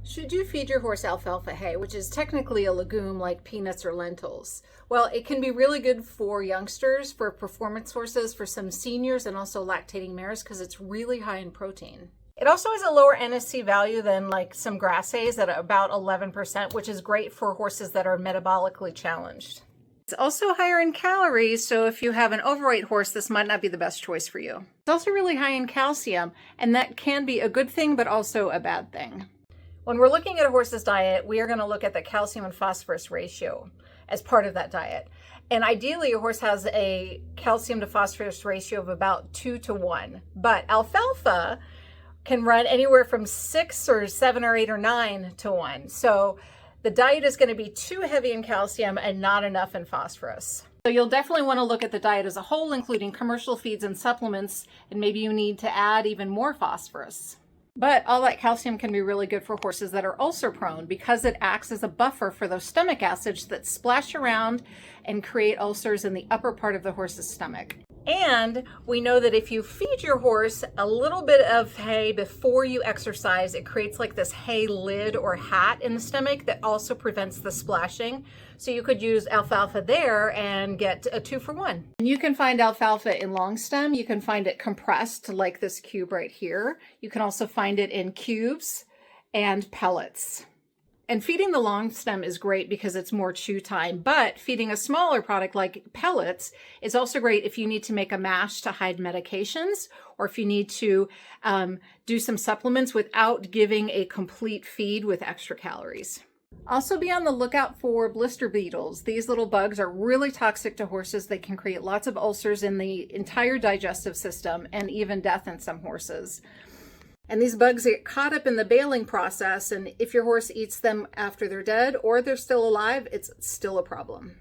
Should you feed your horse alfalfa hay, which is technically a legume like peanuts or lentils? Well, it can be really good for youngsters, for performance horses, for some seniors, and also lactating mares because it's really high in protein. It also has a lower NSC value than like some grass hays at about 11%, which is great for horses that are metabolically challenged. It's also higher in calories, so if you have an overweight horse, this might not be the best choice for you. It's also really high in calcium, and that can be a good thing, but also a bad thing. When we're looking at a horse's diet, we are going to look at the calcium and phosphorus ratio as part of that diet. And ideally, a horse has a calcium to phosphorus ratio of about 2 to 1. But alfalfa can run anywhere from 6 or 7 or 8 or 9 to 1. So the diet is going to be too heavy in calcium and not enough in phosphorus. So you'll definitely want to look at the diet as a whole, including commercial feeds and supplements, and maybe you need to add even more phosphorus. But all that calcium can be really good for horses that are ulcer prone because it acts as a buffer for those stomach acids that splash around and create ulcers in the upper part of the horse's stomach. And we know that if you feed your horse a little bit of hay before you exercise, it creates like this hay lid or hat in the stomach that also prevents the splashing. So you could use alfalfa there and get a 2-for-1. You can find alfalfa in long stem. You can find it compressed like this cube right here. You can also find it in cubes and pellets. And feeding the long stem is great because it's more chew time, but feeding a smaller product like pellets is also great if you need to make a mash to hide medications or if you need to do some supplements without giving a complete feed with extra calories. Also be on the lookout for blister beetles. These little bugs are really toxic to horses. They can create lots of ulcers in the entire digestive system and even death in some horses. And these bugs get caught up in the baling process, and if your horse eats them after they're dead or they're still alive, it's still a problem.